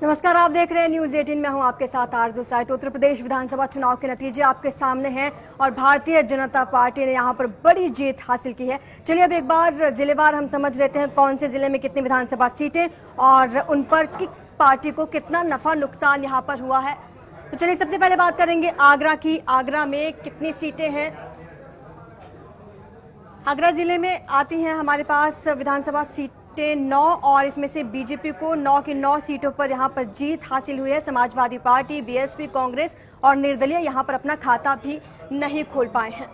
नमस्कार, आप देख रहे हैं न्यूज 18। मैं हूं आपके साथ आरजू साहित। उत्तर प्रदेश विधानसभा चुनाव के नतीजे आपके सामने हैं और भारतीय जनता पार्टी ने यहां पर बड़ी जीत हासिल की है। चलिए अब एक बार जिलेवार हम समझ लेते हैं कौन से जिले में कितनी विधानसभा सीटें और उन पर किस पार्टी को कितना नफा नुकसान यहां पर हुआ है। तो चलिए सबसे पहले बात करेंगे आगरा की। आगरा में कितनी सीटें हैं? आगरा जिले में आती हैं हमारे पास विधानसभा सीटें 9 और इसमें से बीजेपी को 9 की 9 सीटों पर यहां पर जीत हासिल हुई है। समाजवादी पार्टी, बीएसपी, कांग्रेस और निर्दलीय यहां पर अपना खाता भी नहीं खोल पाए हैं।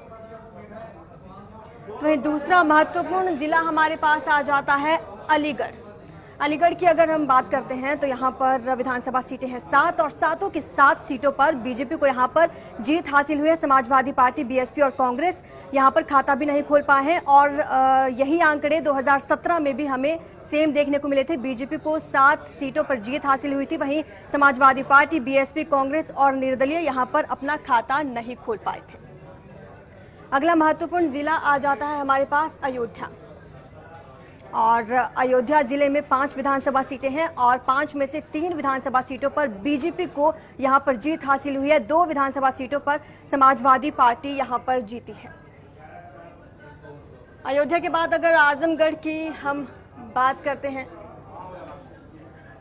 वहीं दूसरा महत्वपूर्ण जिला हमारे पास आ जाता है अलीगढ़। अलीगढ़ की अगर हम बात करते हैं तो यहाँ पर विधानसभा सीटें हैं 7 और 7 की 7 सीटों पर बीजेपी को यहाँ पर जीत हासिल हुई है। समाजवादी पार्टी, बीएसपी और कांग्रेस यहाँ पर खाता भी नहीं खोल पाए हैं और यही आंकड़े 2017 में भी हमें सेम देखने को मिले थे। बीजेपी को 7 सीटों पर जीत हासिल हुई थी, वहीं समाजवादी पार्टी, बीएसपी, कांग्रेस और निर्दलीय यहाँ पर अपना खाता नहीं खोल पाए थे। अगला महत्वपूर्ण जिला आ जाता है हमारे पास अयोध्या और अयोध्या जिले में 5 विधानसभा सीटें हैं और 5 में से 3 विधानसभा सीटों पर बीजेपी को यहां पर जीत हासिल हुई है। 2 विधानसभा सीटों पर समाजवादी पार्टी यहां पर जीती है। अयोध्या के बाद अगर आजमगढ़ की हम बात करते हैं,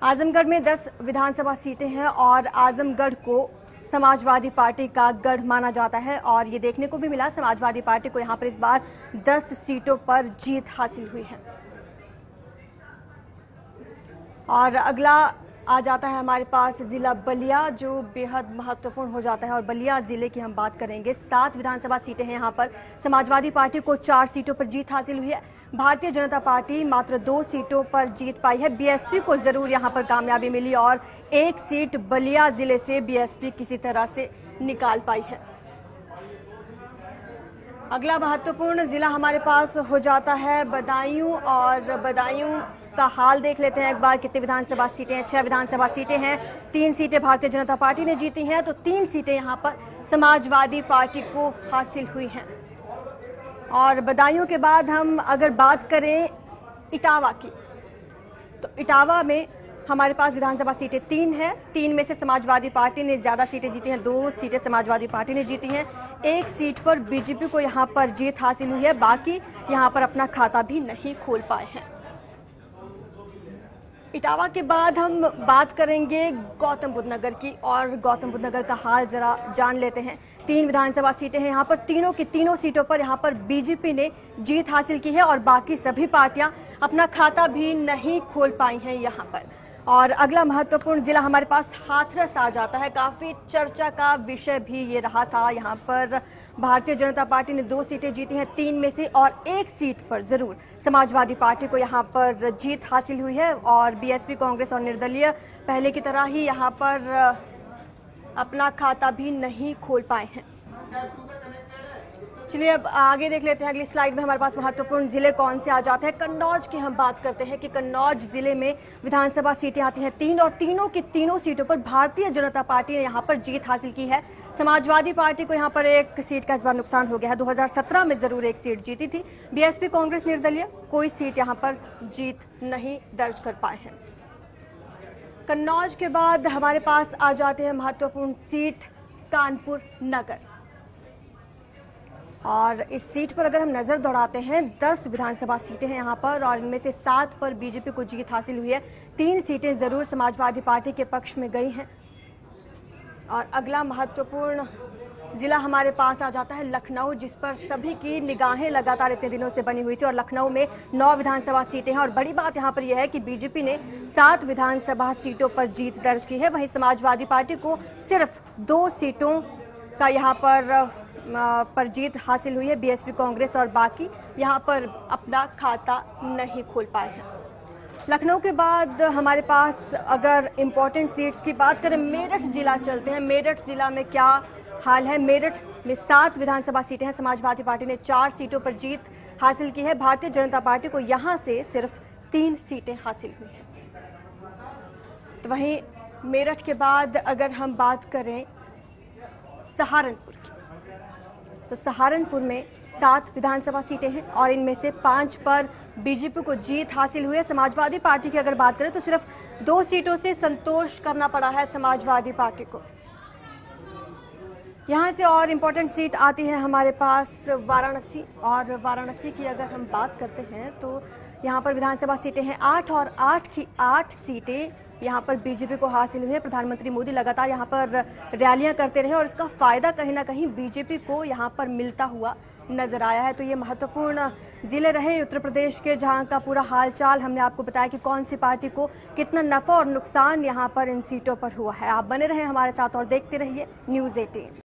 आजमगढ़ में 10 विधानसभा सीटें हैं और आजमगढ़ को समाजवादी पार्टी का गढ़ माना जाता है और ये देखने को भी मिला समाजवादी पार्टी को यहां पर इस बार 10 सीटों पर जीत हासिल हुई है। और अगला आ जाता है हमारे पास जिला बलिया, जो बेहद महत्वपूर्ण हो जाता है और बलिया जिले की हम बात करेंगे। 7 विधानसभा सीटें हैं यहाँ पर। समाजवादी पार्टी को 4 सीटों पर जीत हासिल हुई है। भारतीय जनता पार्टी मात्र 2 सीटों पर जीत पाई है। बीएसपी को जरूर यहाँ पर कामयाबी मिली और 1 सीट बलिया जिले से बीएसपी किसी तरह से निकाल पाई है। अगला महत्वपूर्ण जिला हमारे पास हो जाता है बदायूं और बदायूं का हाल देख लेते हैं एक बार। कितनी विधानसभा सीटें हैं? 6 विधानसभा सीटें हैं। 3 सीटें भारतीय जनता पार्टी ने जीती हैं तो 3 सीटें यहां पर समाजवादी पार्टी को हासिल हुई हैं। और बदायूं के बाद हम अगर बात करें इटावा की, तो इटावा में हमारे पास विधानसभा सीटें 3 हैं। 3 में से समाजवादी पार्टी ने ज्यादा सीटें जीती हैं, 2 सीटें समाजवादी पार्टी ने जीती हैं। 1 सीट पर बीजेपी को यहां पर जीत हासिल हुई है। बाकी यहां पर अपना खाता भी नहीं खोल पाए हैं। इटावा के बाद हम बात करेंगे गौतम बुद्ध नगर की और गौतम बुद्ध नगर का हाल जरा जान लेते हैं। 3 विधानसभा सीटें हैं यहाँ पर। तीनों की तीनों सीटों पर यहाँ पर बीजेपी ने जीत हासिल की है और बाकी सभी पार्टियां अपना खाता भी नहीं खोल पाई हैं यहाँ पर। और अगला महत्वपूर्ण जिला हमारे पास हाथरस आ जाता है। काफी चर्चा का विषय भी ये रहा था। यहाँ पर भारतीय जनता पार्टी ने 2 सीटें जीती हैं 3 में से और 1 सीट पर जरूर समाजवादी पार्टी को यहाँ पर जीत हासिल हुई है और बीएसपी, कांग्रेस और निर्दलीय पहले की तरह ही यहाँ पर अपना खाता भी नहीं खोल पाए हैं। चलिए अब आगे देख लेते हैं। अगली स्लाइड में हमारे पास महत्वपूर्ण जिले कौन से आ जाते हैं। कन्नौज की हम बात करते हैं कि कन्नौज जिले में विधानसभा सीटें आती हैं 3 और तीनों की तीनों सीटों पर भारतीय जनता पार्टी ने यहाँ पर जीत हासिल की है। समाजवादी पार्टी को यहाँ पर 1 सीट का इस बार नुकसान हो गया है। 2017 में जरूर 1 सीट जीती थी। बीएसपी, कांग्रेस, निर्दलीय कोई सीट यहाँ पर जीत नहीं दर्ज कर पाए हैं। कन्नौज के बाद हमारे पास आ जाते हैं महत्वपूर्ण सीट कानपुर नगर और इस सीट पर अगर हम नजर दौड़ाते हैं 10 विधानसभा सीटें हैं यहाँ पर और इनमें से 7 पर बीजेपी को जीत हासिल हुई है। 3 सीटें जरूर समाजवादी पार्टी के पक्ष में गई हैं। और अगला महत्वपूर्ण जिला हमारे पास आ जाता है लखनऊ, जिस पर सभी की निगाहें लगातार इतने दिनों से बनी हुई थी और लखनऊ में 9 विधानसभा सीटें हैं और बड़ी बात यहाँ पर यह है कि बीजेपी ने 7 विधानसभा सीटों पर जीत दर्ज की है। वहीं समाजवादी पार्टी को सिर्फ 2 सीटों का यहाँ पर जीत हासिल हुई है। बीएसपी, कांग्रेस और बाकी यहाँ पर अपना खाता नहीं खोल पाए हैं। लखनऊ के बाद हमारे पास अगर इम्पोर्टेंट सीट्स की बात करें, मेरठ जिला चलते हैं। मेरठ जिला में क्या हाल है? मेरठ में 7 विधानसभा सीटें हैं। समाजवादी पार्टी ने 4 सीटों पर जीत हासिल की है। भारतीय जनता पार्टी को यहां से सिर्फ 3 सीटें हासिल हुई हैं। तो वहीं मेरठ के बाद अगर हम बात करें सहारनपुर की, तो सहारनपुर में 7 विधानसभा सीटें हैं और इनमें से 5 पर बीजेपी को जीत हासिल हुई है। समाजवादी पार्टी की अगर बात करें तो सिर्फ 2 सीटों से संतोष करना पड़ा है समाजवादी पार्टी को। यहाँ से और इम्पोर्टेंट सीट आती है हमारे पास वाराणसी, और वाराणसी की अगर हम बात करते हैं तो यहाँ पर विधानसभा सीटें हैं 8 और 8 की 8 सीटें यहाँ पर बीजेपी को हासिल हुई है। प्रधानमंत्री मोदी लगातार यहाँ पर रैलियां करते रहे और इसका फायदा कहीं ना कहीं बीजेपी को यहाँ पर मिलता हुआ नजर आया है। तो ये महत्वपूर्ण जिले रहे उत्तर प्रदेश के, जहाँ का पूरा हालचाल हमने आपको बताया कि कौन सी पार्टी को कितना नफा और नुकसान यहाँ पर इन सीटों पर हुआ है। आप बने रहें हमारे साथ और देखते रहिए News 18।